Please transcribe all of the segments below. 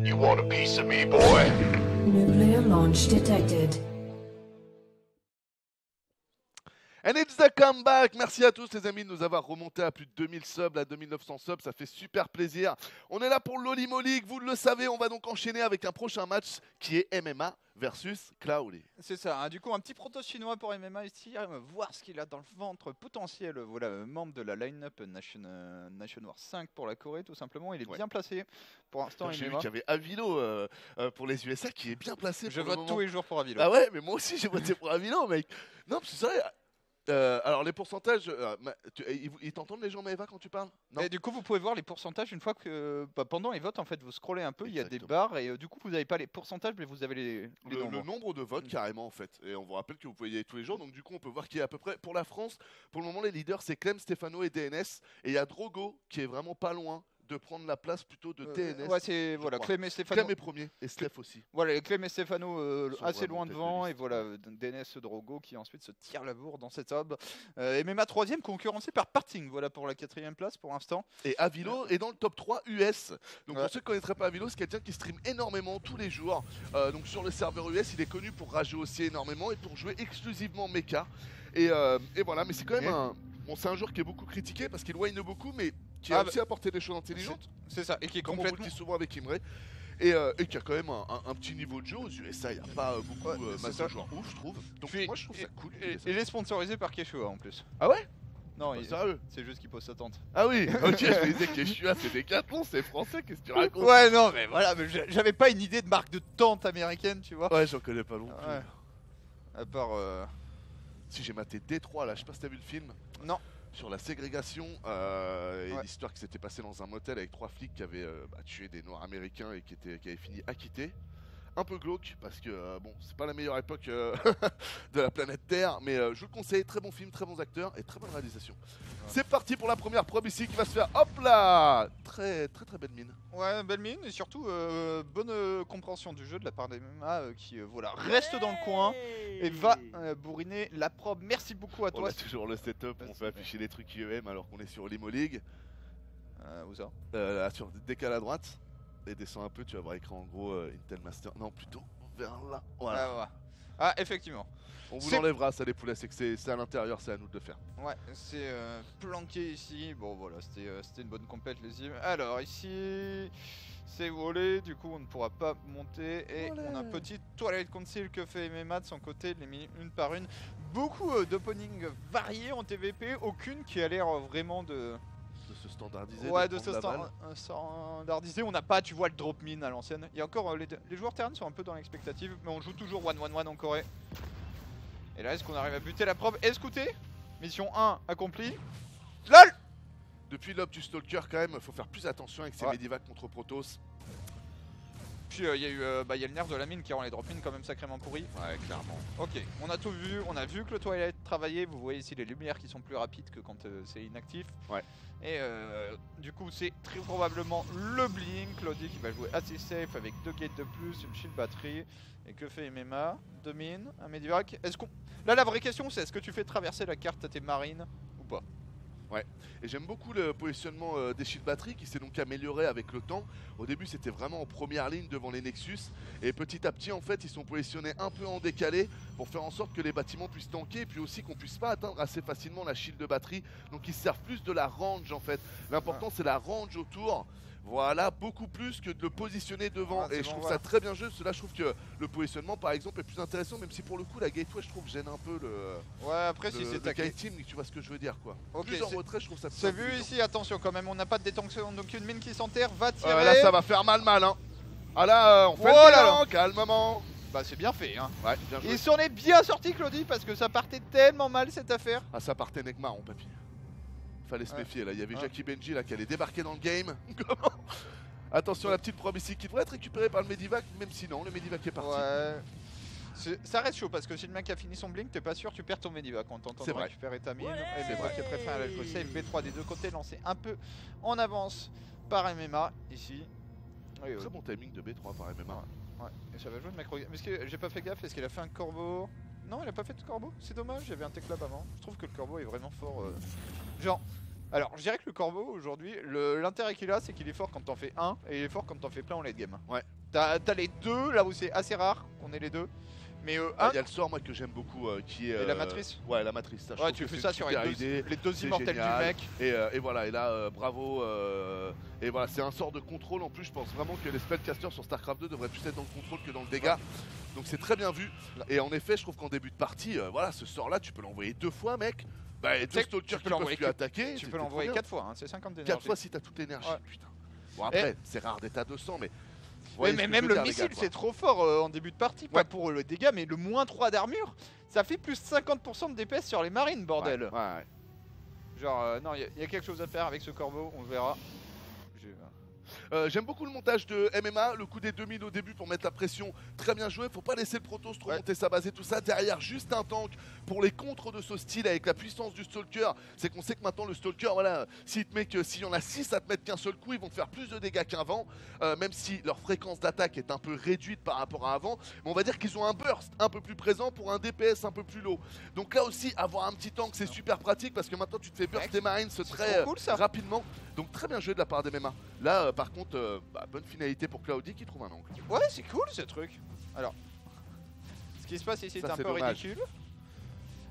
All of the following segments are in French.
You want a piece of me, boy? Nuclear launch detected. And it's the comeback. Merci à tous les amis de nous avoir remonté à plus de 2000 subs, à 2900 subs, ça fait super plaisir. On est là pour l'Olimo League, vous le savez, on va donc enchaîner avec un prochain match qui est MMA versus Cloudly. C'est ça, hein. Du coup un petit proto chinois pour MMA ici, voir ce qu'il a dans le ventre potentiel, voilà, membre de la line-up Nation War 5 pour la Corée tout simplement, il est bien placé pour l'instant. J'ai vu qu'il y avait Avilo pour les USA qui est bien placé. Je vote tous les jours pour Avilo. Ah ouais, mais moi aussi j'ai voté pour Avilo, mec. Non, c'est vrai. Alors les pourcentages, ils t'entendent les gens Maeva quand tu parles? Non. Et du coup vous pouvez voir les pourcentages une fois que pendant les votes en fait vous scrollez un peu. Exactement. Il y a des barres et du coup vous n'avez pas les pourcentages mais vous avez le nombre de votes carrément en fait. Et on vous rappelle que vous pouvez y aller tous les jours, donc du coup on peut voir qu'il y a à peu près pour la France, pour le moment les leaders c'est Clem, Stefano et DNS, et il y a Drogo qui est vraiment pas loin de prendre la place plutôt de TNS. Ouais, c'est voilà, Clem et Stefano. Clem est premier et Steph aussi. Voilà, Clem et Stefano assez loin devant et voilà DNS Drogo qui ensuite se tire la bourre dans cette hub. Et MMA troisième concurrencé par Parting, voilà pour la 4ème place pour l'instant. Et Avilo est dans le top 3 US. Donc pour ceux qui ne connaîtraient pas Avilo, c'est quelqu'un qui stream énormément tous les jours. Donc sur le serveur US, il est connu pour rager aussi énormément et pour jouer exclusivement mecha. Et voilà, mais c'est quand même un... Bon, c'est un joueur qui est beaucoup critiqué parce qu'il whine beaucoup, mais qui a aussi apporté des choses intelligentes. C'est ça, et qui est comme complètement... on vous le dit souvent avec Imre. Et qui a quand même un petit niveau de jeu. Aux USA, il n'y a pas beaucoup de joueurs ouf, je trouve. Donc moi, je trouve ça cool. Et il est sponsorisé par Quechua en plus. Ah ouais? Non, sérieux? C'est juste qu'il pose sa tente. Ah oui, ok, je me disais que Quechua c'est Decathlon, c'est français, qu'est-ce que tu racontes? Ouais, non, mais voilà, mais j'avais pas une idée de marque de tente américaine, tu vois. Ouais, j'en connais pas non plus. Ouais. À part... Si j'ai maté Détroit là, je sais pas si t'as vu le film. Non. Sur la ségrégation et l'histoire qui s'était passée dans un motel avec 3 flics qui avaient tué des noirs américains et qui avaient fini acquittés. Un peu glauque parce que bon, c'est pas la meilleure époque de la planète Terre, mais je vous le conseille, très bon film, très bons acteurs et très bonne réalisation. Ouais. C'est parti pour la première probe ici qui va se faire, hop là, très belle mine. Ouais, belle mine et surtout bonne compréhension du jeu de la part des MMA qui voilà, reste dans le coin et va bourriner la probe. Merci beaucoup à toi. On a toujours le setup, on fait afficher les trucs IEM alors qu'on est sur Limo League. Où ça là, sur décale à droite. Et descends un peu, tu vas voir écran en gros Intel Master. Non, plutôt vers là. Voilà. Ah, effectivement. On vous l'enlèvera, ça les poulets, c'est que c'est à l'intérieur, c'est à nous de le faire. Ouais, c'est planqué ici. Bon, voilà, c'était une bonne compète, les îles. Alors, ici, c'est volé. Du coup, on ne pourra pas monter. Et on a un petit Twilight Council que fait MMA de son côté, les mis une par une. Beaucoup d'openings variés en TVP, aucune qui a l'air vraiment de se standardiser. Ouais, de se standardiser. On n'a pas, tu vois, le drop mine à l'ancienne. Il y a encore les joueurs Terran sont un peu dans l'expectative, mais on joue toujours 1-1-1 en Corée. Et là, est-ce qu'on arrive à buter la probe? Escouté. Mission 1 accomplie. LOL. Depuis l'op du Stalker, quand même, faut faire plus attention avec ces Medivac contre Protoss. Puis il y a le nerf de la mine qui rend les drop mines quand même sacrément pourris. Ouais, clairement. Ok, on a tout vu, on a vu que le Twilight travaillait. Vous voyez ici les lumières qui sont plus rapides que quand c'est inactif. Ouais. Et du coup, c'est très probablement le Blink. Claudie qui va jouer assez safe avec 2 gates de plus, une shield batterie. Et que fait MMA? 2 mines, un Medivac. Là, la vraie question, c'est est-ce que tu fais traverser la carte à tes marines ou pas? Ouais, et j'aime beaucoup le positionnement des shield batteries qui s'est donc amélioré avec le temps. Au début, c'était vraiment en première ligne devant les Nexus. Et petit à petit, en fait, ils sont positionnés un peu en décalé pour faire en sorte que les bâtiments puissent tanker et puis aussi qu'on puisse pas atteindre assez facilement la shield de batterie. Donc ils servent plus de la range en fait. L'important, c'est la range autour. Voilà, beaucoup plus que de le positionner devant. Et je trouve ça très bien joué. Cela, je trouve que le positionnement, par exemple, est plus intéressant. Même si pour le coup, la gateway, je trouve, gêne un peu le. Ouais, après, si c'est ta team, tu vois ce que je veux dire, quoi. Ok, plus en retrait, je trouve ça plus. C'est vu ici, attention quand même, on n'a pas de détention. Donc une mine qui s'enterre va tirer. Là, ça va faire mal, hein. Ah là, on fait le bilan, calmement. Bah, c'est bien fait, hein. Ouais, bien joué. Il s'en est bien sorti, Claudie, parce que ça partait tellement mal cette affaire. Ah, ça partait Nekmar, mon papy. Fallait se méfier, là. Il y avait Jackie Benji là qui allait débarquer dans le game. Comment? Attention à la petite probe ici qui devrait être récupérée par le Medivac, même si non, le Medivac est parti. Ouais. Ça reste chaud parce que si le mec a fini son blink, t'es pas sûr, tu perds ton Medivac en tentant de récupérer ta mine. Et Medivac qui préfère aller jouer save B3 des deux côtés, lancé un peu en avance par MMA ici. Très bon timing de B3 par MMA. Ouais, et ça va jouer le mec. Mais est-ce que j'ai pas fait gaffe? Est-ce qu'il a fait un corbeau? Non, il a pas fait de corbeau, c'est dommage, j'avais un tech lab avant. Je trouve que le corbeau est vraiment fort. Genre, Alors, je dirais que le corbeau aujourd'hui, l'intérêt qu'il a, c'est qu'il est fort quand t'en fais un et il est fort quand t'en fais plein en late game. Ouais. T'as les deux là où c'est assez rare qu'on ait les deux. Mais Il y a le sort moi que j'aime beaucoup qui est. Et la matrice. Ouais, la matrice. Ça, je Ouais, trouve tu que fais c'est ça une sur super les idée. deux C'est immortels du génial. mec. Et voilà, et là, bravo. Et voilà, c'est un sort de contrôle. En plus, je pense vraiment que les spellcasters sur StarCraft 2 devraient plus être dans le contrôle que dans le dégât. Donc c'est très bien vu. Et en effet, je trouve qu'en début de partie, voilà, ce sort-là, tu peux l'envoyer 2 fois, mec. Bah, et 2 stalkers qui peuvent lui attaquer. Tu peux l'envoyer 4 fois, hein, c'est 50 d'énergie. 4 fois si t'as toute l'énergie. Ouais. Putain. Bon, après, c'est rare d'être à 200, mais. Mais même le missile, c'est trop fort en début de partie. Pas pour le dégât, mais le moins 3 d'armure, ça fait plus 50% de DPS sur les marines, bordel. Ouais. Genre, non, il y a quelque chose à faire avec ce corbeau, on verra. J'aime beaucoup le montage de MMA, le coup des 2000 au début pour mettre la pression, très bien joué, faut pas laisser le Protoss trop monter sa base et tout ça, derrière juste un tank pour les contres de ce style avec la puissance du Stalker, c'est qu'on sait que maintenant le Stalker, voilà, s'il y en a 6 à te mettre qu'un seul coup, ils vont te faire plus de dégâts qu'avant, même si leur fréquence d'attaque est un peu réduite par rapport à avant, mais on va dire qu'ils ont un burst un peu plus présent pour un DPS un peu plus low. Donc là aussi, avoir un petit tank c'est super pratique parce que maintenant tu te fais burst des marines très cool, rapidement, donc très bien joué de la part des MMA. Là par contre, bonne finalité pour Cloudy qui trouve un angle. Ouais, c'est cool ce truc. Alors, ce qui se passe ici, c'est un peu ridicule.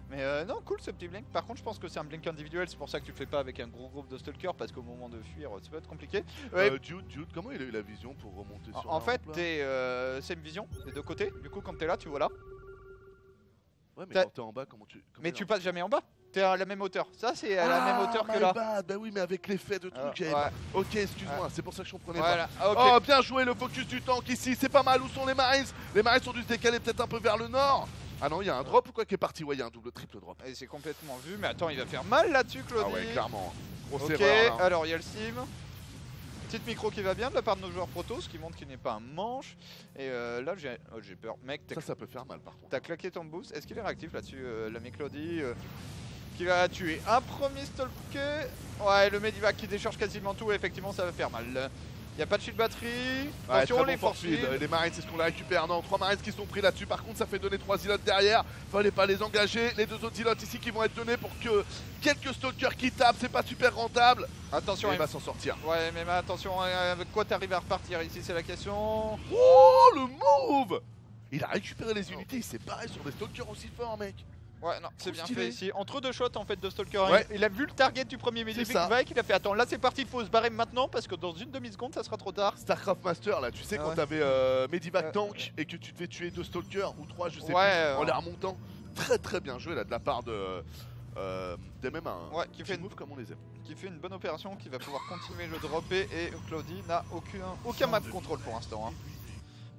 Mais non, cool ce petit blink. Par contre, je pense que c'est un blink individuel, c'est pour ça que tu le fais pas avec un gros groupe de stalkers parce qu'au moment de fuir, ça peut être compliqué. Dude, comment il a eu la vision pour remonter sur En fait, c'est une vision des deux côtés. Du coup, quand t'es là, tu vois là. Ouais, mais quand t'es en bas, comment tu. Mais tu passes jamais en bas. T'es à la même hauteur. Ça, c'est à la même hauteur que là. Bah oui, mais avec l'effet de truc. Ok, excuse-moi, c'est pour ça que je comprenais pas. Oh, bien joué le focus du tank ici. C'est pas mal. Où sont les Marines? Les Marines sont dû se décaler peut-être un peu vers le nord. Ah non, il y a un drop ou quoi qui est parti? Ouais, il y a un double, triple drop. Et c'est complètement vu. Mais attends, il va faire mal là-dessus, Claudie. Ah ouais, clairement. Ok, alors il y a le sim. Petite micro qui va bien de la part de nos joueurs Protoss qui montre qu'il n'est pas un manche. Et là j'ai peur. Mec, ça peut faire mal par contre. T'as claqué ton boost. Est-ce qu'il est réactif là-dessus, l'ami Claudie qui va tuer un premier stalker. Ouais, le medivac qui décharge quasiment tout. Effectivement, ça va faire mal. Il n'y a pas de shield batterie. Attention, les force field. Les marines, c'est ce qu'on la récupère. Non, 3 marines qui sont pris là-dessus. Par contre, ça fait donner 3 zilotes derrière. Fallait pas les engager. Les 2 autres zilotes ici qui vont être donnés pour que quelques stalkers qui tapent. C'est pas super rentable. Attention, il va s'en sortir. Ouais, mais attention, avec quoi t'arrives à repartir ici, c'est la question. Oh, le move! Il a récupéré les unités. Il s'est barré sur des stalkers aussi forts, mec. Ouais, non, c'est bien fait ici. Entre 2 shots en fait de Stalker, ouais. il a vu le target du premier Medivac, il a fait attends, là c'est parti, il faut se barrer maintenant parce que dans une demi-seconde ça sera trop tard. Starcraft Master là, tu sais quand t'avais Medivac tank et que tu devais tuer 2 Stalkers ou 3, je sais plus, en les remontant. Très bien joué là de la part de MMA. Ouais, qui fait une move comme on les aime. Qui fait une bonne opération, qui va pouvoir continuer le dropper et Claudie n'a aucun map control pour l'instant. Hein.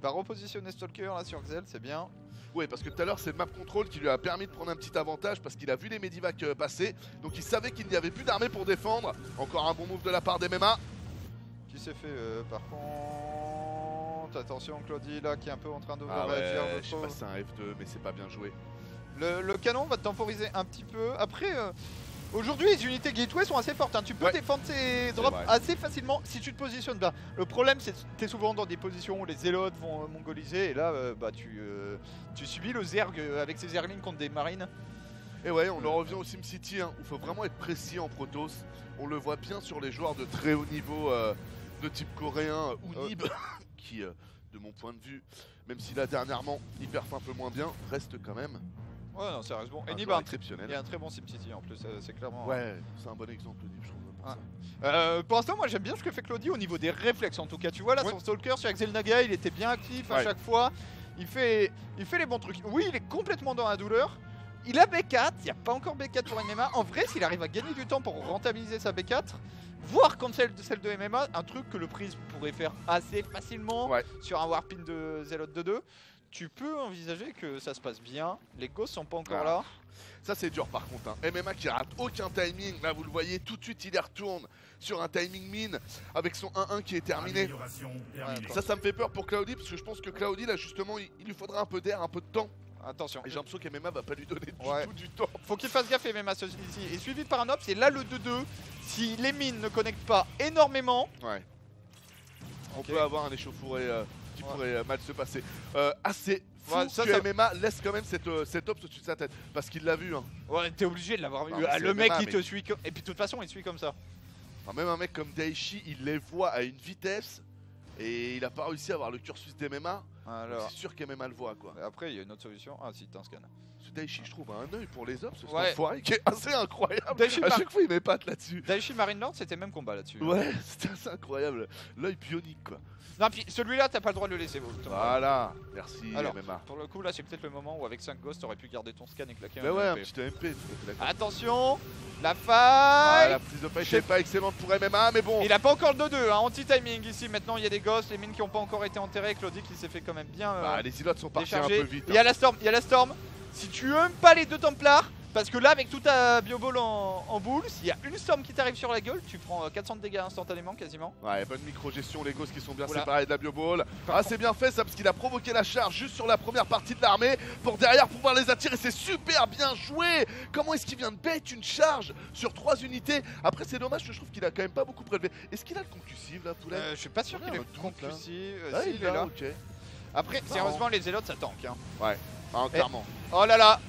Va repositionner Stalker là sur Xel, c'est bien. Oui, parce que tout à l'heure, c'est le map control qui lui a permis de prendre un petit avantage parce qu'il a vu les Medivac passer. Donc il savait qu'il n'y avait plus d'armée pour défendre. Encore un bon move de la part des MMA. Qui s'est fait par contre. Attention, Claudie là qui est un peu en train de réagir. Je sais pas si c'est un F2, mais c'est pas bien joué. Le canon va temporiser un petit peu. Après. Aujourd'hui, les unités Gateway sont assez fortes, hein. Tu peux défendre ces drops assez facilement si tu te positionnes bien. Le problème, c'est que tu es souvent dans des positions où les zélotes vont mongoliser et là, tu subis le zerg avec ces zerglings contre des marines. Et ouais, on en revient au SimCity, hein, où il faut vraiment être précis en Protoss. On le voit bien sur les joueurs de très haut niveau de type coréen ou Nib, qui, de mon point de vue, même si là dernièrement, il perf un peu moins bien, reste quand même. Ouais, non, ça reste bon. Et Nib, exceptionnel. Il y a un très bon SimCity en plus, c'est clairement. Ouais, c'est un bon exemple, Nib, je trouve. Pour l'instant, moi j'aime bien ce que fait Claudie au niveau des réflexes en tout cas. Tu vois là, son Stalker sur Xel'Naga, il était bien actif à chaque fois. Il fait les bons trucs. Oui, il est complètement dans la douleur. Il a B4, il n'y a pas encore B4 pour MMA. En vrai, s'il arrive à gagner du temps pour rentabiliser sa B4, voire comme celle de MMA, un truc que le Prism pourrait faire assez facilement sur un Warpin de Zealot de 2. Tu peux envisager que ça se passe bien, les ghosts sont pas encore là. Ça c'est dur par contre, hein. MMA qui rate aucun timing, là vous le voyez, tout de suite il les retourne sur un timing mine avec son 1-1 qui est terminé. Ça me fait peur pour Cloudy parce que je pense que Cloudy là justement il lui faudra un peu d'air, un peu de temps. Attention. Et j'ai l'impression qu'MMA va pas lui donner du tout du temps. Faut qu'il fasse gaffe MMA ici. Et suivi par un Ops, et là le 2-2, si les mines ne connectent pas énormément, on peut avoir un échauffouré qui pourrait mal se passer. Assez fou Ouais, ça, que ça- MMA laisse quand même cette ops au-dessus de sa tête. Parce qu'il l'a vu. Hein. Ouais, t'es obligé de l'avoir vu. Non, mais Ah, c'est le mec, MMA, il te mais- suit. Et puis de toute façon, il te suit comme ça. Enfin, même un mec comme Daichi, il les voit à une vitesse. Et il a pas réussi à avoir le cursus d'MMA. Alors. C'est sûr qu'MMA le voit quoi. Après, il y a une autre solution. Ah, si, t'as un scan. Ce Daichi, je trouve, a un œil pour les ops. Ce Ouais. enfoiré qui est assez incroyable. Daichi À Mar- chaque fois, il m'épate là-dessus. Daichi Marine Lord, c'était même combat là-dessus. Ouais, c'était assez incroyable. L'œil bionique quoi. Non, puis celui-là, t'as pas le droit de le laisser. Voilà, merci Alors, MMA. Pour le coup, là, c'est peut-être le moment où avec 5 ghosts, t'aurais pu garder ton scan et claquer Mais un ouais, un MP. petit MP, tout à fait d'accord. Attention, la Ah, faille. la prise de fight n'est pas excellente pour MMA, mais bon. Il a pas encore le 2-2, hein, anti-timing ici. Maintenant, il y a des ghosts, les mines qui ont pas encore été enterrées. Claudie qui s'est fait quand même bien Bah, les îlots sont partis un décharger. peu vite. Il y a la storm, il y a la storm. Si tu aimes pas les deux Templars, parce que là, avec tout ta bioball en boule, s'il y a une storm qui t'arrive sur la gueule, tu prends 400 de dégâts instantanément quasiment. Ouais, bonne micro-gestion, les gosses qui sont bien Oula. séparés de la bioball. Ah, c'est bien fait ça, parce qu'il a provoqué la charge juste sur la première partie de l'armée pour derrière pouvoir les attirer. C'est super bien joué. Comment est-ce qu'il vient de bait une charge sur 3 unités? Après, c'est dommage, je trouve qu'il a quand même pas beaucoup prélevé. Est-ce qu'il a le concussive là, Poulet? Je suis pas sûr On a qu'il un est doute, conclusif. Ah, Si, il est là. ok. Après, Marrant. sérieusement, les zélotes ça tank. Hein. Ah, clairement. Oh là là,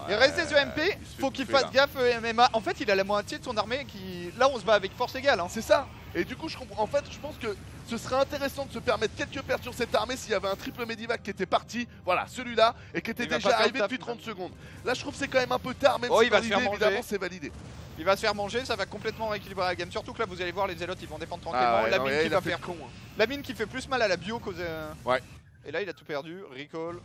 il Ouais, reste des EMP, il se fait faut qu'il bouffer, fasse là. gaffe MMA. En fait, il a la moitié de son armée qui. Là, on se bat avec force égale. Hein. C'est ça. Et du coup, je comprends. En fait, je pense que ce serait intéressant de se permettre quelques pertes sur cette armée s'il y avait un triple Medivac qui était parti. Voilà, celui-là, et qui était Il va déjà pas faire arrivé le taf, depuis 30 non. secondes. Là, je trouve que c'est quand même un peu tard, même Oh, si il va dans se faire l'idée, manger. évidemment, c'est validé. Il va se faire manger, ça va complètement rééquilibrer la game. Surtout que là, vous allez voir, les zélotes ils vont défendre tranquillement. Ah ouais, la non, mine ouais, qui il a va fait faire. le con, hein. La mine qui fait plus mal à la bio qu'aux. Ouais. Et là, il a tout perdu. Recall.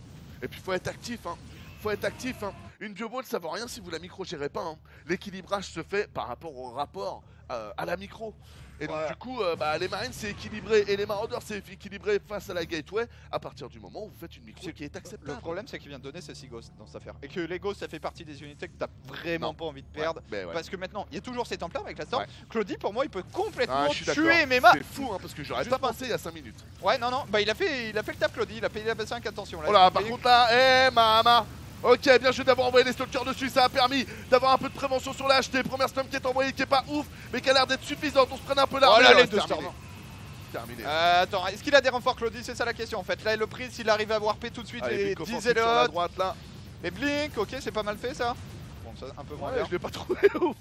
Et puis, faut être actif, hein. Faut être actif, hein. Une bioball, ça vaut rien si vous la micro-gérez pas, hein. L'équilibrage se fait par rapport au rapport à la micro. Et donc, Ouais. du coup, bah, les Marines, c'est équilibré. Et les Marauders, c'est équilibré face à la Gateway. À partir du moment où vous faites une micro qui est acceptable. Le problème, c'est qu'il vient de donner ses 6 ghosts dans cette affaire. Et que les ghosts, ça fait partie des unités que t'as vraiment Non. pas envie de perdre. Ouais, ouais. Parce que maintenant, il y a toujours ces templars avec la storm. Ouais. Claudie, pour moi, il peut complètement Ah, je suis d'accord. tuer MMA. C'est fou, hein, parce que j'aurais Juste pas pensé il y a 5 minutes. Ouais, non, non, bah il a fait le taf, Claudie. Il a payé la B5, attention. Là, Oh là, il a par payé- contre là, Mama. Ok, bien joué d'avoir envoyé les stalkers dessus, ça a permis d'avoir un peu de prévention sur la HT. Première storm qui est envoyée, qui est pas ouf, mais qui a l'air d'être suffisante. On se prenne un peu l'armée. Oh là, les ouais, deux terminé. storms. Terminé. Attends, est-ce qu'il a des renforts, Claudie? C'est ça la question en fait. Là, le prix, s'il arrive à warper tout de suite Allez, les Blink 10 offensif sur la zélotes, droite là. les Blink, ok, c'est pas mal fait ça. Bon, ça un peu moins Ouais, bien. je l'ai pas trouvé ouf.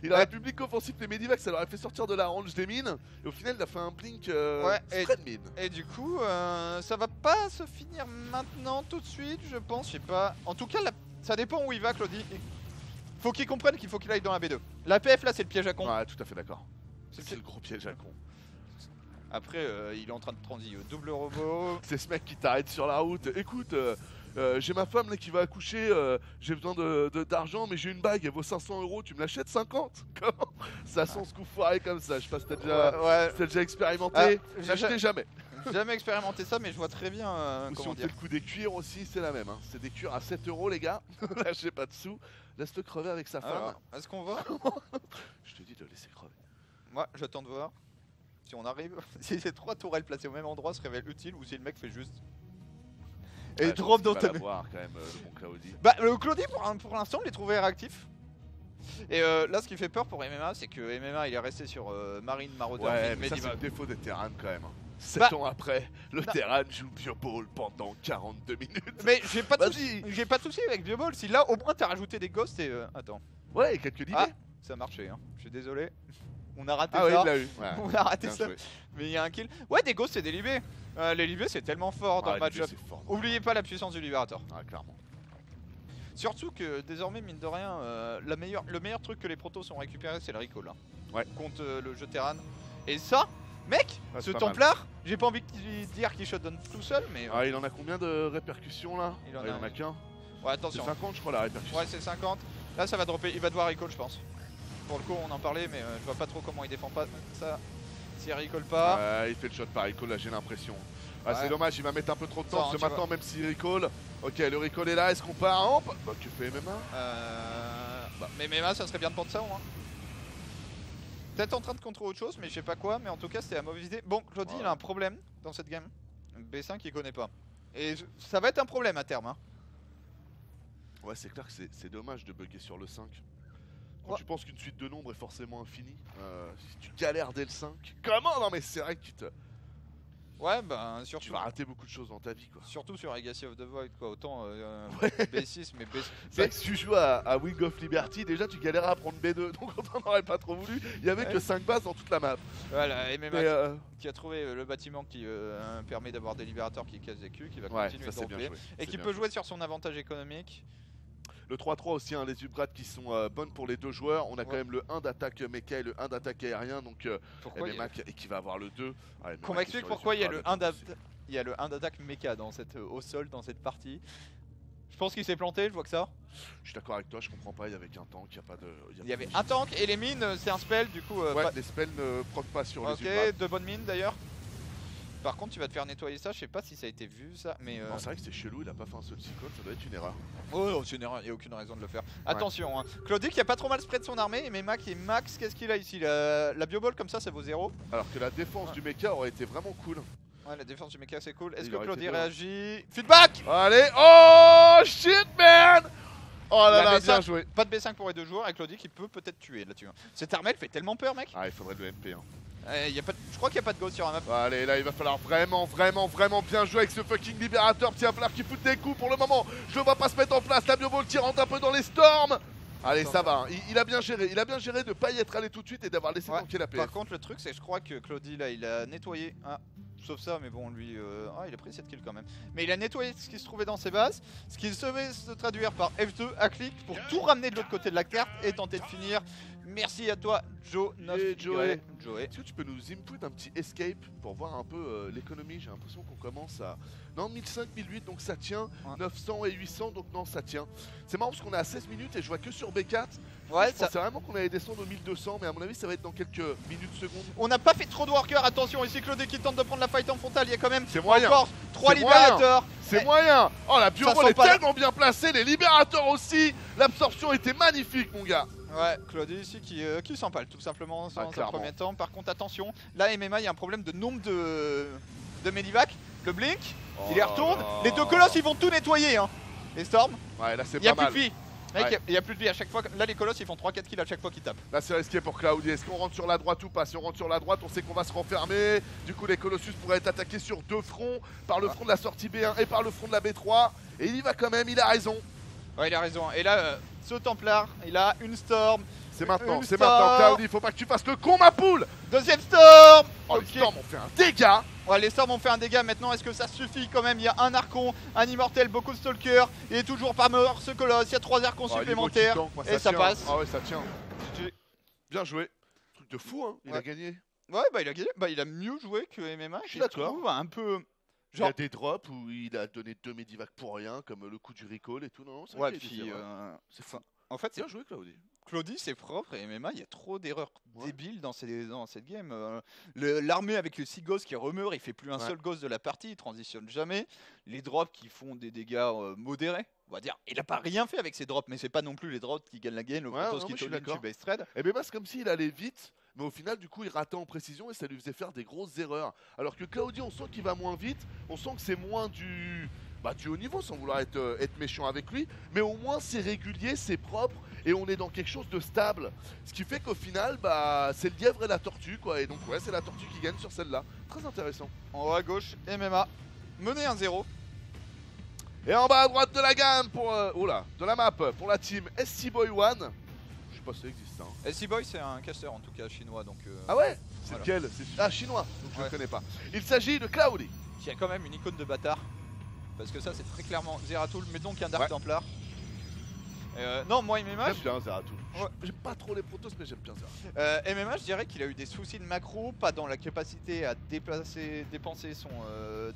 Il aurait pu blink offensif les Medivac, ça l'aurait fait sortir de la range des mines. Et au final, il a fait un blink Ouais, et- spread mine. Et du coup, ça va pas se finir maintenant tout de suite, je pense, je sais pas. En tout cas, ça dépend où il va, Claudie. Faut qu'il comprenne qu'il faut qu'il aille dans la B2. La PF là, c'est le piège à con. Ouais, tout à fait d'accord. C'est le C'est le gros piège à con. Après, il est en train de transiter double robot. C'est ce mec qui t'arrête sur la route. Écoute, j'ai ma femme là qui va accoucher, j'ai besoin d'argent, mais j'ai une bague, elle vaut 500 €, tu me l'achètes 50? Comment ça sent ce coup foiré comme ça? Je sais pas si t'as Ouais, déjà expérimenté. Ah, j'ai N'achetez jamais. j'ai jamais expérimenté ça, mais je vois très bien Ou si comment on fait dire. le coup des cuirs aussi, c'est la même. Hein. C'est des cuirs à 7 € les gars. Lâchez pas de sous. Laisse-le crever avec sa femme. Alors, est-ce qu'on va? Je te dis de le laisser crever. Moi, j'attends de voir si on arrive. Si ces 3 tourelles placées au même endroit se révèlent utiles ou si le mec fait juste. Et Ouais, drop je dans pense ta qu'il va main. l'avoir, quand même, le bon Claudie. Bah, le Claudie, pour l'instant, on les trouvait réactifs. Et là, ce qui fait peur pour MMA, c'est que MMA il est resté sur Marine, Marauder, Ouais, mais ça, c'est Medivac. le défaut des Terran quand même. 7 Bah- ans après, le Bah- Terran joue Bioball pendant 42 minutes. Mais j'ai pas de Vas-y. soucis. J'ai pas de soucis avec Bioball. Si là, au moins, t'as rajouté des ghosts et. Attends, Ouais, quelques idées. Ah, ça a marché, hein. Je suis désolé. On a raté Ah ouais, ça. il l'a eu. Ouais. On a raté Bien ça. joué. Mais il y a un kill. Ouais, des ghosts, c'est des libés. Les libés, c'est tellement fort dans Ah, le l'idée, match-up. c'est fort. Oubliez pas la puissance du libérateur. Ah, clairement. Surtout que désormais, mine de rien, le meilleur truc que les protos ont récupéré, c'est le recall. Hein, Ouais. contre le jeu Terran. Et ça, mec, Ouais, c'est ce pas Templar, j'ai pas envie de dire qu'il shotdown tout seul, mais. Ah, il en a combien de répercussions là? Il en Ah, il a- en a qu'un. Ouais, C'est attention. 50 je crois la répercussion. Ouais, c'est 50. Là, ça va dropper. Il va devoir recall, je pense. Pour le coup, on en parlait, mais je vois pas trop comment il défend pas ça. S'il recall pas. Ouais, il fait le shot par recall là, j'ai l'impression. Ah, Ouais. c'est dommage, il va mettre un peu trop de temps Attends, parce que tu maintenant, même s'il recall. Ok, le recall est là, est-ce qu'on part en. Bah, tu fais MMA? Mais MMA, ça serait bien de prendre ça au moins. Peut-être en train de contrôler autre chose, mais je sais pas quoi. Mais en tout cas, c'était la mauvaise idée. Bon, Claudie, il a un problème dans cette game. B5, il connaît pas. Et ça va être un problème à terme. Hein. Ouais, c'est clair que c'est dommage de bugger sur le 5. Quand Ouais. tu penses qu'une suite de nombres est forcément infinie, si tu galères dès le 5. Comment? Non, mais c'est vrai que tu te. Ouais, ben Tu surtout. vas rater beaucoup de choses dans ta vie, quoi. Surtout sur Legacy of the Void, quoi. Autant Ouais. B6, mais B6. C'est vrai que si tu joues à Wing of Liberty, déjà tu galérais à prendre B2, donc on t'en aurait pas trop voulu. Il y avait que 5 bases dans toute la map. Voilà, MMA Mais qui a trouvé le bâtiment qui permet d'avoir des libérateurs qui cassent des culs, qui va ouais, continuer ça de c'est bien dropper. joué. Et C'est qui bien peut joué. jouer sur son avantage économique. Le 3-3 aussi, hein, les upgrades qui sont bonnes pour les deux joueurs. On a quand même le 1 d'attaque mecha et le 1 d'attaque aérien, donc Pourquoi il y a- MMA et qui va avoir le 2. Ouais, Qu'on MMA m'explique qui est sur pourquoi les il y a le upgrades, 1 aussi. il y a le 1 d'attaque méca dans cette, au sol dans cette partie. Je pense qu'il s'est planté, je vois que ça. Je suis d'accord avec toi, je comprends pas, il y avait qu'un tank, il y a pas de... Il y avait un tank et les mines, c'est un spell, du coup. Ouais, pas- les spells ne proc pas sur Ok, les upgrades. de bonnes mines d'ailleurs. Par contre, tu vas te faire nettoyer ça, je sais pas si ça a été vu ça, mais. Non, c'est vrai que c'est chelou, il a pas fait un seul cyclone, ça doit être une erreur. Oh non, il n'y a aucune raison de le faire. Attention, hein. Claudic qui a pas trop mal spread son armée, mais Mac et Max, qu'est-ce qu'il a ici? La bioball comme ça vaut 0. Alors que la défense du mecha aurait été vraiment cool. Ouais, la défense du mecha c'est cool. Est-ce Il que aurait Claudic été bien. réagit? Feedback! Allez, oh shit man. Oh là La là, B5. bien joué. Pas de B5 pour les deux joueurs et Claudic qui peut peut-être tuer là-dessus. Hein. Cette armée elle fait tellement peur, mec. Ah, il faudrait le MP. Hein. Y a pas de- Je crois qu'il n'y a pas de ghost sur la map. Allez, là, il va falloir vraiment bien jouer avec ce fucking libérateur. Tiens, il va falloir qu'il foute des coups pour le moment. Je le vois pas se mettre en place. La bioball qui rentre un peu dans les storms. Allez, ça va. Il a bien géré. Il a bien géré de ne pas y être allé tout de suite et d'avoir laissé Ouais. tanker la PF. Par contre, le truc c'est que je crois que Claudic là il a nettoyé. Ah, sauf ça, mais bon, lui. Ah, il a pris 7 kills quand même. Mais il a nettoyé ce qui se trouvait dans ses bases. Ce qui devait se traduire par F2 à clic pour tout ramener de l'autre côté de la carte et tenter de finir. Merci à toi, Joe. Et Joey. Joey. Est-ce que tu peux nous input un petit escape pour voir un peu l'économie? J'ai l'impression qu'on commence à... Non, 1005, 1008, donc ça tient. Ouais. 900 et 800, donc non, ça tient. C'est marrant parce qu'on est à 16 minutes et je vois que sur B4. Ouais, Je ça. pensais vraiment qu'on allait descendre au 1200, mais à mon avis, ça va être dans quelques minutes, secondes. On n'a pas fait trop de worker, attention ici Claude qui tente de prendre la fight en frontal, il y a quand même C'est moyen. encore 3 C'est libérateurs. C'est Eh, moyen. Oh, la bioball sent est pas la- tellement bien placée, les libérateurs aussi. L'absorption était magnifique, mon gars. Ouais, Claude ici qui s'empale tout simplement dans un clairement. premier temps. Par contre attention, là MMA il y a un problème de nombre de medivac. Le blink, il les Oh retourne, là là. les deux colosses ils vont tout nettoyer hein. Et Storm, Ouais, là, c'est il y a pas plus de mal. vie. Mec, Ouais. il y a plus de vie à chaque fois. Là les colosses ils font 3-4 kills à chaque fois qu'ils tapent. Là, c'est risqué pour Cloudy. Est-ce qu'on rentre sur la droite ou pas? Si on rentre sur la droite, on sait qu'on va se renfermer. Du coup, les Colossus pourraient être attaqués sur deux fronts, par le front de la sortie B1 et par le front de la B3. Et il y va quand même, il a raison. Ouais il a raison. Et là ce Templar, il a une Storm. C'est maintenant, Une c'est star. maintenant, Cloudy. Faut pas que tu fasses le con, ma poule. Deuxième Storm. Oh, Ok. les Storms ont fait un dégât. Ouais, les Storms ont fait un dégât maintenant, est-ce que ça suffit quand même? Il y a un Archon, un Immortel, beaucoup de Stalkers, il est toujours pas mort ce colosse, il y a 3 Archons Oh, niveau supplémentaires, Titan, moi, et ça tient. passe. Ah ouais, ça tient. GG. Bien joué. Truc de fou, hein. Il a Ouais. gagné. Ouais, bah il a gagné, bah il a mieux joué que MMA, Je suis je d'accord. trouve, un peu... Il y Genre... a des drops où il a donné 2 medivacs pour rien, comme le coup du recall et tout. Non, c'est Ouais, vrai qu'il y a des puis... erreurs. c'est fin. En fait, c'est Bien joué, Cloudy. Claudy, c'est propre, et MMA, il y a trop d'erreurs Ouais. débiles dans cette game. L'armée avec le 6 ghosts qui remeurt, il fait plus un Ouais. seul ghost de la partie, il transitionne jamais. Les drops qui font des dégâts modérés, on va dire. Il a pas rien fait avec ces drops, mais c'est pas non plus les drops qui gagnent la game, le Ouais, Protoss non, qui mais je suis tolène d'accord. sur base trade. Et bien, c'est comme s'il allait vite, mais au final, du coup, il ratait en précision et ça lui faisait faire des grosses erreurs. Alors que Cloudy, on sent qu'il va moins vite, on sent que c'est moins du haut niveau, sans vouloir être méchant avec lui, mais au moins c'est régulier, c'est propre et on est dans quelque chose de stable. Ce qui fait qu'au final, c'est le lièvre et la tortue, quoi. Et donc, ouais, c'est la tortue qui gagne sur celle-là. Très intéressant. En haut à gauche, MMA, mené 1-0. Et en bas à droite de la gamme, de la map, pour la team SC Boy One. Je sais pas si ça existe, hein. SC Boy, c'est un caster en tout cas chinois, donc. Ah ouais? C'est Voilà. lequel? Ah, chinois, donc je ne Ouais. connais pas. Il s'agit de Cloudy. Qui a quand même une icône de bâtard. Parce que ça, c'est très clairement Zeratul, mais donc un Dark Ouais. Templar. Non, moi, MMA, J'aime bien Zeratul. Ouais. J'aime pas trop les protos, mais j'aime bien Zeratul. MMA, je dirais qu'il a eu des soucis de macro, pas dans la capacité à dépenser son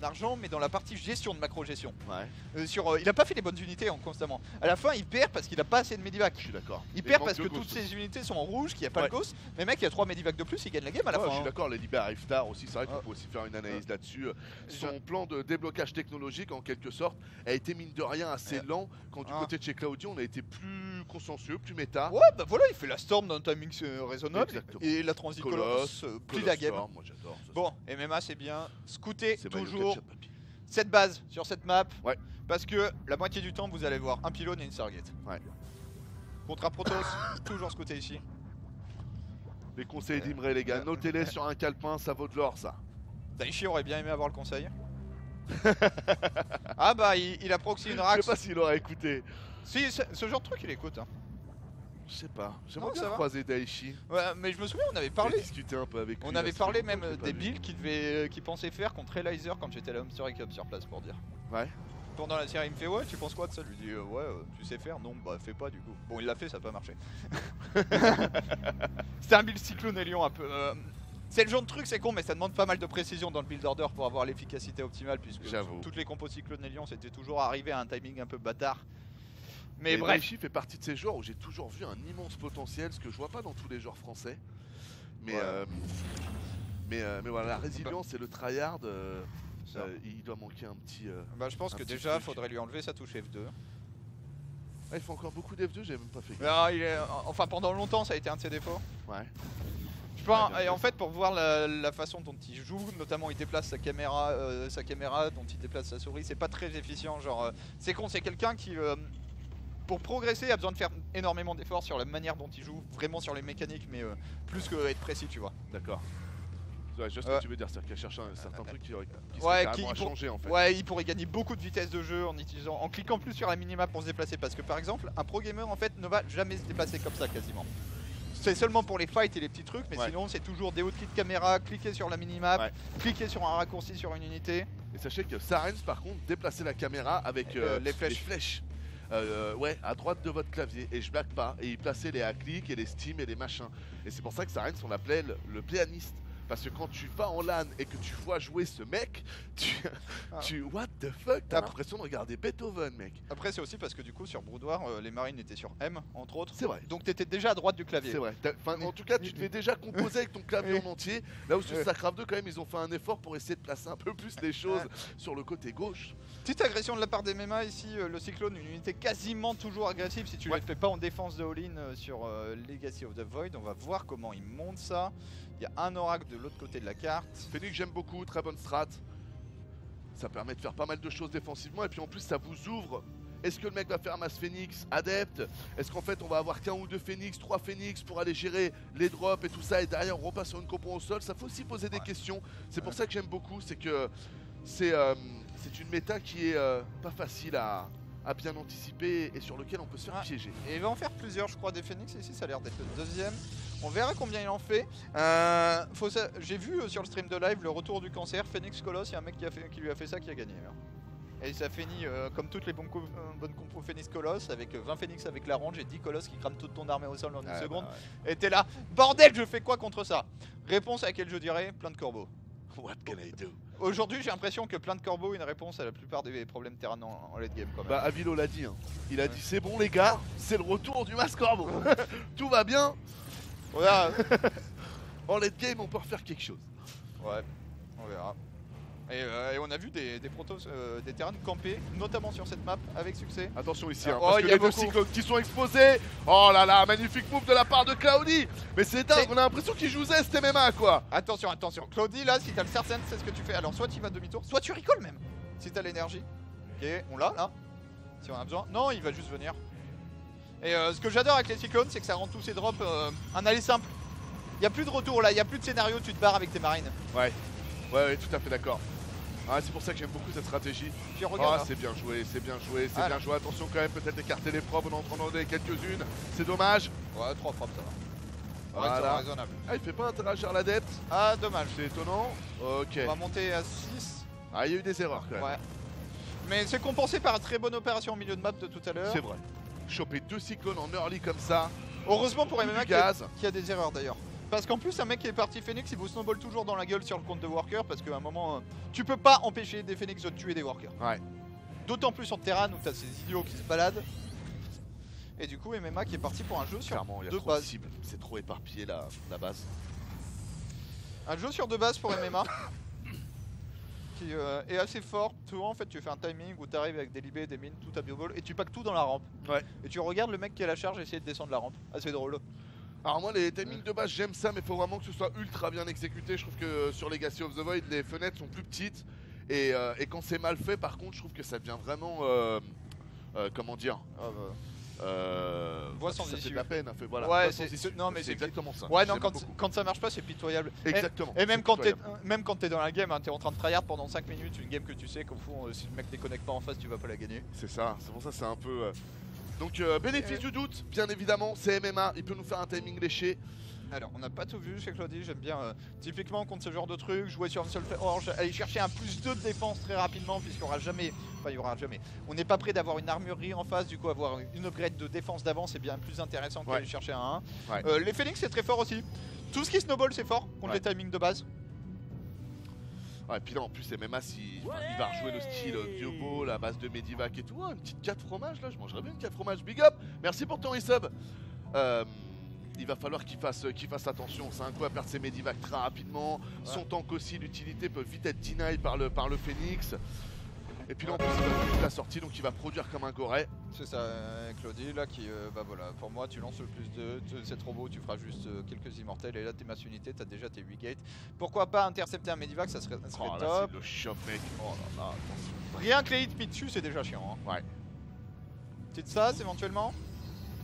argent, mais dans la partie gestion de macro-gestion. Ouais, Il a pas fait les bonnes unités constamment. À la fin, il perd parce qu'il a pas assez de medivac. je suis d'accord. Il Et perd manque parce de que ghost toutes ses aussi. unités sont en rouge, qu'il n'y a pas Ouais. le ghost. Mais mec, il y a 3 medivac de plus, il gagne la game à la Ouais, fin. je suis hein. d'accord, les Libé arrivent tard aussi, c'est vrai qu'on Ouais. peut aussi faire une analyse là-dessus. Son plan de déblocage technologique, en quelque sorte, a été mine de rien assez Ouais. lent. Quand du Ah. côté de chez Claudio, on a été plus consciencieux, plus méta. Ouais, bah voilà, il fait la storm dans un timing raisonnable. Exactement. Et la transi Colosse, plie la game. Storm, moi j'adore. ça, Bon, MMA c'est bien. Scouter c'est Mario toujours Ketchup, papy. cette base sur cette map. Ouais. Parce que la moitié du temps, vous allez voir un pylône et une Stargate. Ouais. Contre un Protoss, toujours scouter ici. Les conseils d'Imre, les gars, notez-les sur un calepin, ça vaut de l'or, ça. Daichi aurait bien aimé avoir le conseil. Ah bah il a proxy une Je Rax. sais pas s'il aurait écouté. Si, ce genre de truc il écoute. Hein. Je sais pas. Non, J'aimerais ça bien va. croiser Daichi. Ouais, mais je me souviens, on avait Et parlé. discuter un peu avec lui. On là, avait ça parlé fait longtemps même que je l'ai pas des vu. builds qu'il pensait faire contre Elizer quand j'étais à la Home Story Cup sur place pour dire. Ouais. Pendant la série, il me fait ouais, tu penses quoi de ça? Je lui dis ouais, tu sais faire? Non, bah fais pas du coup. Bon, il l'a fait, ça a pas marché. C'était un build Cyclone et Lion un peu. C'est le genre de truc, c'est con, mais ça demande pas mal de précision dans le build order pour avoir l'efficacité optimale, puisque J'avoue. toutes les compos Cyclone et Lion, c'était toujours arrivé à un timing un peu bâtard. Mais Et bref, Daichi fait partie de ces joueurs où j'ai toujours vu un immense potentiel, ce que je vois pas dans tous les joueurs français. Mais, Ouais. mais voilà, la résilience et le tryhard, ça. il doit manquer un petit. Bah, je pense un que petit déjà, truc. faudrait lui enlever sa touche F2. Ah, il fait encore beaucoup d'F2, j'ai même pas fait gaffe. Ah, enfin, pendant longtemps, ça a été un de ses défauts. Ouais. Je pense, bien et sûr. en fait, pour voir la façon dont il joue, notamment il déplace sa caméra, dont il déplace sa souris, c'est pas très efficient. Genre, c'est con, c'est quelqu'un qui, pour progresser, a besoin de faire énormément d'efforts sur la manière dont il joue, vraiment sur les mécaniques, mais plus que être précis, tu vois. D'accord. Ouais, je sais ce que tu veux dire, c'est-à-dire qu'il cherche un certain truc qui serait carrément à changer en fait. Ouais, il pourrait gagner beaucoup de vitesse de jeu en cliquant plus sur la minimap pour se déplacer, parce que par exemple, un pro gamer en fait ne va jamais se déplacer comme ça quasiment. C'est seulement pour les fights et les petits trucs, mais Ouais. sinon c'est toujours des hauts-clics de caméra, cliquer sur la minimap, Ouais. cliquer sur un raccourci sur une unité. Et sachez que Sarens par contre déplaçait la caméra avec Les flèches. Ouais, à droite de votre clavier, et je blague pas, et il plaçait les A-click et les Steam et les machins. Et c'est pour ça que Sarens on l'appelait le pianiste. Parce que quand tu vas en LAN et que tu vois jouer ce mec, tu what the fuck, t'as Après- l'impression de regarder Beethoven, mec. Après c'est aussi parce que du coup sur Broudoir, les marines étaient sur M entre autres. C'est vrai. Donc t'étais déjà à droite du clavier. C'est vrai. Enfin, en tout cas, tu devais déjà composer avec ton clavier en entier. Là où sur StarCraft 2, quand même, ils ont fait un effort pour essayer de placer un peu plus les choses sur le côté gauche. Petite agression de la part des MMA ici, le Cyclone, une unité quasiment toujours agressive si tu ne Ouais. le fais pas en défense de all-in sur Legacy of the Void. On va voir comment il monte ça. Il y a un oracle de l'autre côté de la carte. Phoenix, j'aime beaucoup, très bonne strat. Ça permet de faire pas mal de choses défensivement. Et puis en plus, ça vous ouvre. Est-ce que le mec va faire masse Phoenix, adepte? Est-ce qu'en fait on va avoir qu'un ou deux Phoenix, 3 Phoenix pour aller gérer les drops et tout ça, et derrière on repasse sur une compo au sol? Ça faut aussi poser des questions. C'est pour ça que j'aime beaucoup, c'est que c'est une méta qui est pas facile à bien anticiper et sur lequel on peut se faire Ouais. piéger. Et il va en faire plusieurs, je crois, des Phoenix ici. Ça a l'air d'être le deuxième. On verra combien il en fait. J'ai vu sur le stream de live le retour du cancer. Phoenix Colosse, il y a un mec qui lui a fait ça qui a gagné. Là. Et ça finit comme toutes les bonnes compos Phoenix Colosse avec 20 Phoenix avec la range et 10 Colosses qui crament toute ton armée au sol en une seconde. Et t'es là, bordel, je fais quoi contre ça? Réponse à laquelle je dirais plein de corbeaux. What can I do? Aujourd'hui, j'ai l'impression que plein de corbeaux est une réponse à la plupart des problèmes terrain en late game quand même. Bah Avilo l'a dit, hein. Il a dit c'est bon les gars, c'est le retour du masque corbeau. Tout va bien, Voilà. en late game on peut refaire quelque chose. Ouais, on verra. Et on a vu des protos, des terrains campés, notamment sur cette map, avec succès. Attention ici, Ah, hein, oh, parce il que y a les deux beaucoup. cyclones qui sont exposés. Oh là là, magnifique move de la part de Cloudy. Mais c'est dingue, C'est- on a l'impression qu'il joue Zest MMA quoi. Attention, attention. Claudie, là, si t'as le certain, c'est ce que tu fais. Alors, soit tu vas demi-tour, soit tu ricoles même. Si t'as l'énergie. Ok, on l'a là. Si on a besoin. Non, il va juste venir. Et ce que j'adore avec les cyclones, c'est que ça rend tous ces drops un aller simple. Il y a plus de retour là, il y a plus de scénario, tu te barres avec tes marines. Ouais, tout à fait d'accord. Ah, c'est pour ça que j'aime beaucoup cette stratégie. Puis regarde. Ah, là. c'est bien joué, c'est bien joué, c'est Ah, bien là. joué. Attention quand même, peut-être d'écarter les probes, on en train d'en donner quelques-unes. C'est dommage. Ouais, 3 frappes, ça va. Voilà. Ouais, c'est raisonnable. Ah, il fait pas interagir l'adepte. Ah, dommage. C'est étonnant. Ok. On va monter à 6. Ah, il y a eu des erreurs quand même. Ouais. Mais c'est compensé par une très bonne opération au milieu de map de tout à l'heure. C'est vrai. Choper 2 cyclones en early comme ça. Heureusement pour Coup MMA du gaz. qui a des erreurs d'ailleurs. Parce qu'en plus un mec qui est parti Phoenix il vous snowball toujours dans la gueule sur le compte de worker parce qu'à un moment tu peux pas empêcher des Phoenix de tuer des workers. Ouais. D'autant plus sur Terran où t'as ces idiots qui se baladent. Et du coup MMA qui est parti pour un jeu sur Clairement, il y a deux trop de bases. cibles. C'est trop éparpillé la base. Un jeu sur 2 bases pour MMA qui est assez fort. Souvent en fait tu fais un timing où t'arrives avec des libés, des mines, tout à bioball et tu packs tout dans la rampe. Ouais. Et tu regardes le mec qui a la charge essayer de descendre la rampe. Assez drôle. Alors moi les timings de base j'aime ça mais faut vraiment que ce soit ultra bien exécuté. Je trouve que sur Legacy of the Void les fenêtres sont plus petites et quand c'est mal fait par contre je trouve que ça devient vraiment comment dire, Voix sans ça fait issue. de la peine, fait, voilà. Ouais, Voix sans c'est issue. non mais c'est exactement ça. Ouais, non, J'aime beaucoup. quand ça marche pas, c'est pitoyable. Exactement. Et même c'est quand t'es pitoyable. dans la game, hein, t'es en train de tryhard pendant 5 minutes, une game que tu sais qu'au fond, si le mec ne connecte pas en face, tu vas pas la gagner. C'est ça, c'est pour ça c'est un peu... Donc bénéfice du doute, bien évidemment, c'est MMA, il peut nous faire un timing léché. Alors, on n'a pas tout vu chez Claudie, j'aime bien typiquement contre ce genre de truc, jouer sur une seule forge, aller chercher un +2 de défense très rapidement, puisqu'il n'y aura jamais, enfin il y aura jamais, on n'est pas prêt d'avoir une armurerie en face, du coup avoir une upgrade de défense d'avant c'est bien plus intéressant qu'aller chercher un 1. Ouais. Les Phoenix c'est très fort aussi, tout ce qui snowball c'est fort contre les timings de base. Ouais, et puis là en plus MMA il va rejouer le style Diobo, la base de Medivac et tout. Une petite 4 fromages là, je mangerais bien une 4 fromages. Big up, merci pour ton resub. Il va falloir qu'il fasse attention, c'est un coup à perdre ses Medivac très rapidement. Son tank aussi, l'utilité peut vite être deny par le Phoenix. Et puis là en plus il va juste la sortie, donc il va produire comme un goret. C'est ça, Claudie là qui, bah voilà, pour moi tu lances le +2, cette robot tu feras juste quelques immortels et là t'es masse unité, t'as déjà tes 8 gates. Pourquoi pas intercepter un Medivac, ça serait Là, top. c'est le shop mec, oh là là, attention. Rien que les hits mis dessus c'est déjà chiant. Hein. Ouais. Petite sas éventuellement.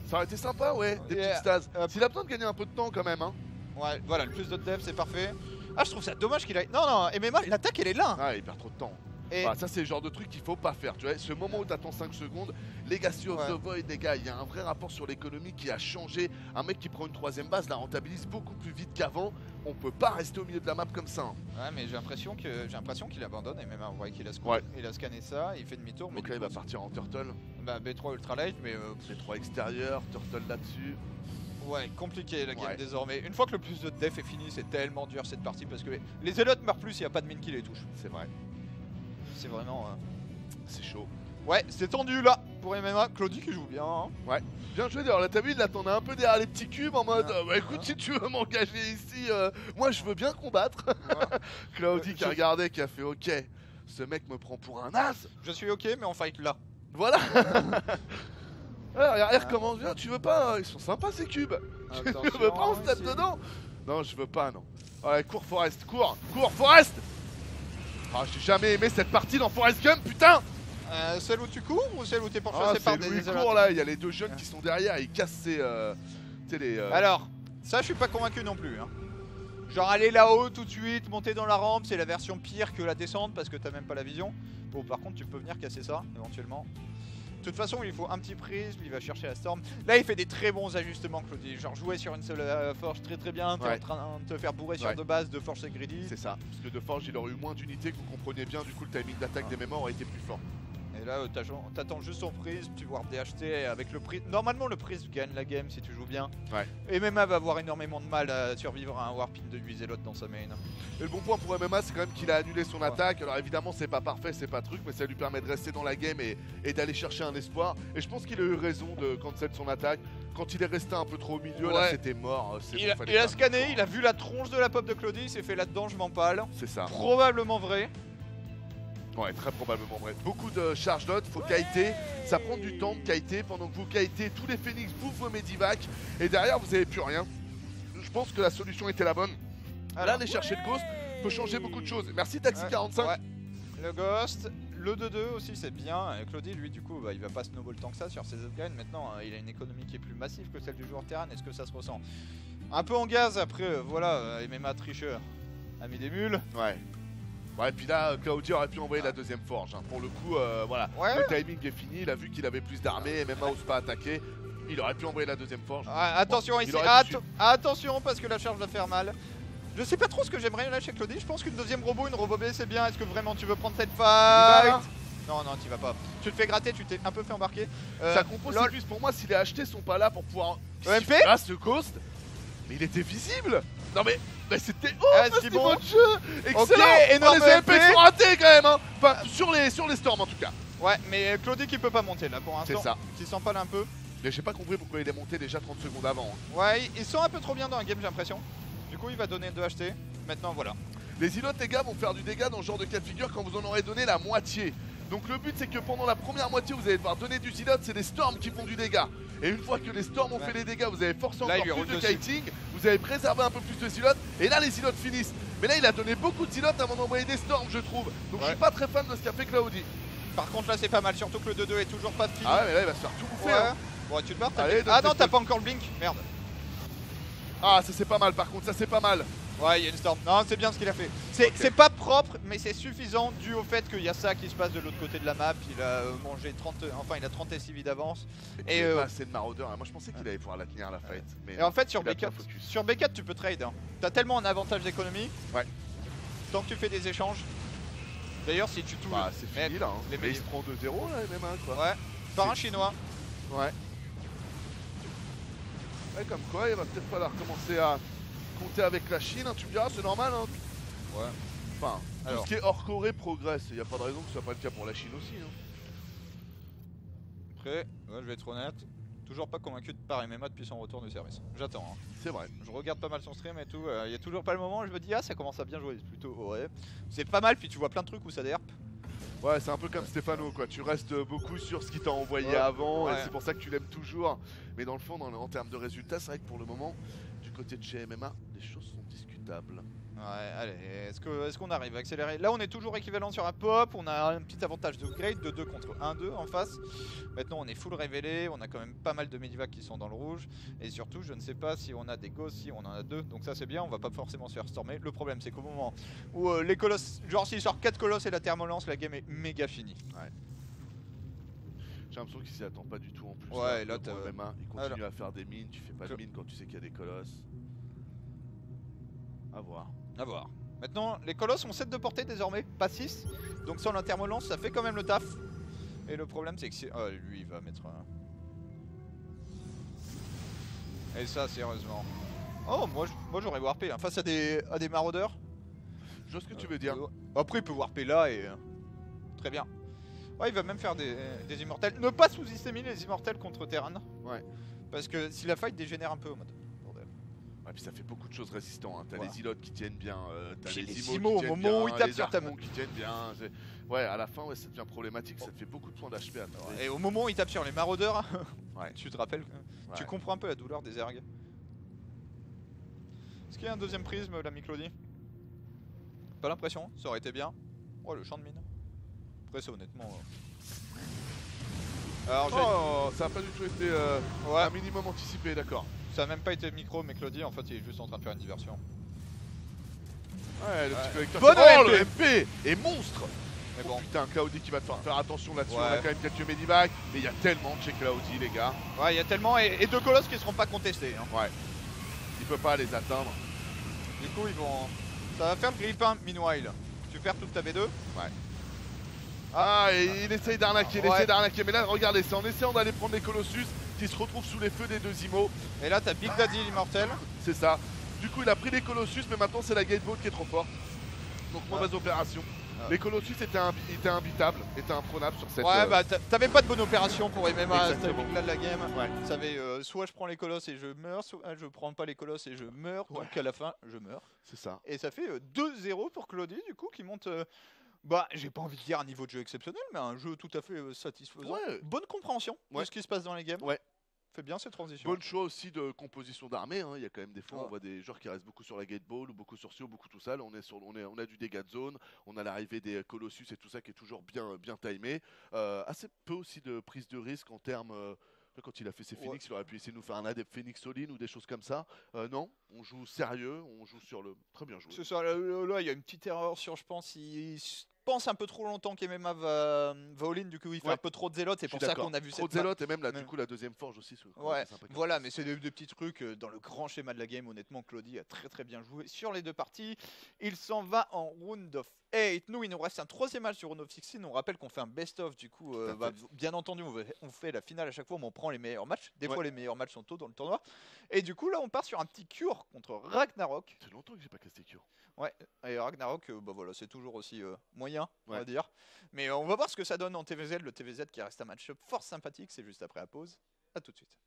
Ça aurait été sympa, ouais, des petites stas. S'il a besoin de gagner un peu de temps quand même, hein. Ouais, voilà, le plus de dev c'est parfait. Ah, je trouve ça dommage qu'il aille. Non, non, MMA, l'attaque elle est là. Ah, il perd trop de temps. Et Bah, ça c'est le genre de truc qu'il faut pas faire, tu vois, ce moment où t'attends 5 secondes, Legacy of the Void les gars, il y a un vrai rapport sur l'économie qui a changé, un mec qui prend une 3ème base la rentabilise beaucoup plus vite qu'avant, on peut pas rester au milieu de la map comme ça. Hein. Ouais, mais j'ai l'impression qu'il abandonne et même on voit qu'il a, il a scanné ça, il fait demi-tour. Donc là il va partir en turtle. Bah B3 ultralight mais... B3 extérieur, turtle là-dessus. Ouais, compliqué la game désormais. Une fois que le plus de def est fini, c'est tellement dur cette partie parce que les Zealots meurent plus, il n'y a pas de mine qui les touche. C'est vrai. C'est vraiment... C'est chaud. Ouais, c'est tendu là pour MMA. Claudie qui joue bien. Hein. Ouais. Bien joué d'ailleurs, là t'as vu, il l'attendait un peu derrière les petits cubes en mode bah écoute, si tu veux m'engager ici, moi je veux bien combattre. Claudie qui a regardé, qui a fait ok, ce mec me prend pour un as. Je suis ok, mais on fight là. Voilà. Alors, il recommence bien, tu veux pas, ils sont sympas ces cubes. Tu veux pas on se tape dedans? Non, je veux pas, non. Ouais, cours Forest, cours Forest. Ah, j'ai jamais aimé cette partie dans Forest Gump, putain. Celle où tu cours ou celle où t'es pourchassé par des il court là, il y a les deux jeunes qui sont derrière, ils cassent ses... Alors, ça je suis pas convaincu non plus. Hein. Genre aller là-haut tout de suite, monter dans la rampe, c'est la version pire que la descente parce que t'as même pas la vision. Bon, par contre tu peux venir casser ça, éventuellement. De toute façon, il faut un petit prisme, il va chercher la storm. Là, il fait des très bons ajustements, Claudie. Genre jouer sur une seule forge très bien, t'es en train de te faire bourrer sur deux bases de forge et greedy. C'est ça, parce que de forge, il aurait eu moins d'unités que vous compreniez bien, du coup le timing d'attaque des mémoires aurait été plus fort. Et là, t'attends juste son prisme, tu vois DHT avec le prisme. Normalement, le prisme gagne la game si tu joues bien. Ouais. Et MMA va avoir énormément de mal à survivre à un warping de 8 zélotes dans sa main. Et le bon point pour MMA, c'est quand même qu'il a annulé son attaque. Alors évidemment, c'est pas parfait, c'est pas truc, mais ça lui permet de rester dans la game et d'aller chercher un espoir. Et je pense qu'il a eu raison de cancel son attaque. Quand il est resté un peu trop au milieu, là c'était mort. Il a scanné, il a vu la tronche de la pop de Claudie, il s'est fait là-dedans, je m'en parle. C'est ça. Probablement vrai. Ouais, très probablement vrai. Beaucoup de charge notes, faut kiter. Ça prend du temps de kiter. Pendant que vous kitez, tous les Phoenix bouffent vos Medivac. Et derrière, vous avez plus rien. Je pense que la solution était la bonne. Là, aller chercher le Ghost peut changer beaucoup de choses. Merci Taxi45. Ouais. Le Ghost, le 2-2 aussi, c'est bien. Et Claudie, lui, du coup, bah, il va pas snowball tant que ça sur ses upgrades. Maintenant, il a une économie qui est plus massive que celle du joueur terrain. Est-ce que ça se ressent? Un peu en gaz après, voilà, MMA tricheur a mis des mules. Ouais. Ouais, et puis là, Claudio aurait pu envoyer la deuxième forge. Hein. Pour le coup, voilà, le timing est fini. Il a vu qu'il avait plus d'armées et même n'ose pas attaquer. Il aurait pu envoyer la deuxième forge. Attention ici, attention parce que la charge va faire mal. Je sais pas trop ce que j'aimerais là chez Claudie. Je pense qu'une deuxième robot, une robot B, c'est bien. Est-ce que vraiment tu veux prendre cette fight? Non, non, tu vas pas. Tu te fais gratter, tu t'es un peu fait embarquer. Ça compose c'est plus pour moi si les achetés sont pas là pour pouvoir. MP Ah, ce Ghost. Mais il était visible. Non mais c'était c'était bon votre jeu. Excellent. Okay, énorme les MP sont ratés quand même hein. Enfin sur les storms en tout cas. Ouais mais Claudie qui peut pas monter là pour l'instant. C'est ça. Qui s'empale un peu. Mais j'ai pas compris pourquoi il est monté déjà 30 secondes avant. Hein. Ouais ils sont un peu trop bien dans la game j'ai l'impression. Du coup il va donner 2 HT. Maintenant voilà. Les îlots les gars vont faire du dégât dans ce genre de cas de figure quand vous en aurez donné la moitié. Donc le but c'est que pendant la première moitié vous allez devoir donner du zilot, c'est les storms qui font du dégât. Et une fois que les storms ont fait les dégâts, vous avez forcé encore plus de kiting, vous avez préservé un peu plus de zilot, et là les zilots finissent. Mais là il a donné beaucoup de zilot avant d'envoyer des storms je trouve. Donc je suis pas très fan de ce qu'a fait Claudie. Par contre là c'est pas mal, surtout que le 2-2 est toujours pas fini. Ah ouais mais là il va se faire tout bouffer. Ouais. Hein. Ouais, tu te barres, Allez, ah donne non, tes t'as stocks. pas encore le blink. Merde. Ah, ça c'est pas mal par contre, ça c'est pas mal. Ouais, il y a une storm. Non, c'est bien ce qu'il a fait. C'est pas propre, mais c'est suffisant dû au fait qu'il y a ça qui se passe de l'autre côté de la map. Il a mangé 30, enfin il a 30 SCV d'avance. Et Et, pas assez de maraudeur. Moi je pensais qu'il allait pouvoir la tenir la fight. Mais et en fait sur il a bien B4, focus. sur B4 tu peux trade. Hein. T'as tellement un avantage d'économie. Ouais. Tant que tu fais des échanges. D'ailleurs si tu touches. Bah c'est fini là. Hein. les Mais il se meilleurs. prend 2-0 là, même quoi. Ouais. Par un chinois. Ouais. Ouais, comme quoi, il va peut-être falloir commencer à compter avec la Chine. Hein. Tu me diras, c'est normal. Hein. Ouais. Enfin, Alors. tout ce qui est hors Corée progresse. Il n'y a pas de raison que ce soit pas le cas pour la Chine aussi. Hein. Après, ouais, je vais être honnête. Toujours pas convaincu par MMA depuis son retour du service. J'attends. Hein. C'est vrai. Je regarde pas mal son stream et tout. Il y a toujours pas le moment où je me dis ah ça commence à bien jouer. Plutôt ouais. C'est pas mal puis tu vois plein de trucs où ça derpe. Ouais, c'est un peu comme Stéphano quoi. Tu restes beaucoup sur ce qu'il t'a envoyé Ouais. avant et Ouais. c'est pour ça que tu l'aimes toujours. Mais dans le fond, en termes de résultats, c'est vrai que pour le moment, du côté de chez MMA, les choses sont discutables. Ouais, allez, est-ce qu'on arrive à accélérer? Là, on est toujours équivalent sur un pop, on a un petit avantage de grade de 2 contre 1-2 en face. Maintenant, on est full révélé, on a quand même pas mal de medivacs qui sont dans le rouge. Et surtout, je ne sais pas si on a des ghosts, si on en a 2. Donc ça, c'est bien, on va pas forcément se faire stormer. Le problème, c'est qu'au moment où les colosses, genre s'il sort 4 colosses et la thermolance, la game est méga finie. J'ai l'impression qu'il s'y attend pas du tout en plus. Ouais, là, pour t'as- le MMA, il continue à faire des mines, tu fais pas de mines quand tu sais qu'il y a des colosses. À voir. À voir. Maintenant, les colosses ont 7 de portée désormais, pas 6. Donc sans la thermolance, ça fait quand même le taf. Et le problème, c'est que si... Oh, lui, il va mettre un... Et ça, sérieusement. Oh, moi j'aurais warpé hein, face à des maraudeurs. Je vois ce que tu veux dire. Après, il peut warper là et... très bien. Ouais, il va même faire des immortels. Ne pas sous-estimer les immortels contre Terran. Ouais. Parce que si la fight dégénère un peu au mode. Bordel. Ouais, puis ça fait beaucoup de choses résistantes. Hein. T'as Voilà. les ilotes qui tiennent bien, t'as Puis les les Imos, Imos au qui tiennent moment où bien, ils tapent les sur ta Archons qui tiennent bien. Ouais, à la fin, ouais, ça devient problématique. Ça te fait beaucoup de points d'HP à trouver. Et au moment où il tape sur les maraudeurs, Ouais. tu te rappelles, tu Ouais. comprends un peu la douleur des ergs. Est-ce qu'il y a un deuxième prisme, l'ami Claudie? Pas l'impression, ça aurait été bien. Oh, le champ de mine. Après, c'est honnêtement. Alors, Oh, ça a pas du tout été ouais, un minimum anticipé, d'accord. ça a même pas été micro, mais Claudie, en fait, il est juste en train de faire une diversion. Ouais, le petit collecteur. Bonne Oh, MP. le MP est monstre. Mais Oh, bon, putain, Cloudy qui va te faire attention là-dessus. Ouais. On a quand même quelques medivacs, mais il y a tellement de chez Cloudy, les gars. ouais, il y a tellement. Et deux colosses qui seront pas contestés. Hein. Ouais. Il peut pas les atteindre. Du coup, ils vont. Ça va faire le grip 1, meanwhile. Tu perds toute ta B2. Ah, et il essaye d'arnaquer, il Ouais. essaye d'arnaquer. Mais là, regardez, c'est en essayant d'aller prendre les Colossus qui se retrouvent sous les feux des deux Imos. Et là, t'as Big Daddy l'immortel. C'est ça. Du coup, il a pris les Colossus, mais maintenant, c'est la Gateball qui est trop forte. Donc, mauvaise opération. Ah. Les Colossus étaient imbitables, étaient imprenables sur cette. Ouais, bah t'avais pas de bonne opération pour MMA à ce Exactement. timing là de la game. Ouais. Tu savais, soit je prends les colosses et je meurs, soit je prends pas les colosses et je meurs. Ouais. Donc à la fin, je meurs. C'est ça. Et ça fait 2-0 pour Claudie, du coup, qui monte. Bah, j'ai pas envie de dire un niveau de jeu exceptionnel, mais un jeu tout à fait satisfaisant. Ouais. Bonne compréhension de Ouais. ce qui se passe dans les games. Ouais. Fait bien cette transition. Bonne choix aussi de composition d'armée. Hein. Il y a quand même des fois, Ouais. on voit des joueurs qui restent beaucoup sur la Gateball ou beaucoup sur Sio, beaucoup tout ça. Là, on a du dégât de zone, on a l'arrivée des Colossus et tout ça qui est toujours bien timé. Assez peu aussi de prise de risque en termes. Quand il a fait ses Ouais. Phoenix, il aurait pu essayer de nous faire un Adept Phoenix All-in ou des choses comme ça. Non, on joue sérieux, on joue sur le. Très bien joué. C'est ça, là, il y a une petite erreur sur, je pense, il pense un peu trop longtemps qu'MMA va all-in, du coup il fait Ouais. un peu trop de zélotes, c'est Je suis pour ça d'accord. qu'on a vu Trop cette de zélotes et même là, Mais- du coup, la deuxième forge aussi. Ouais, c'est sympa comme voilà, ça. mais c'est des petits trucs dans le grand schéma de la game. Honnêtement, Claudie a très bien joué sur les deux parties. Il s'en va en round of 8. Nous, il nous reste un troisième match sur round of 16. On rappelle qu'on fait un best-of, du coup, Tout à bah, fait. bien entendu, on fait la finale à chaque fois, mais on prend les meilleurs matchs. Des Ouais. fois, les meilleurs matchs sont tôt dans le tournoi. Et du coup, là, on part sur un petit cure contre Ragnarok. C'est longtemps que j'ai pas casté Cure. Et Ragnarok, bah voilà, c'est toujours aussi moyen, on va Ouais. dire. Mais on va voir ce que ça donne en TVZ. Le TVZ qui reste un match fort sympathique. C'est juste après la pause. A tout de suite.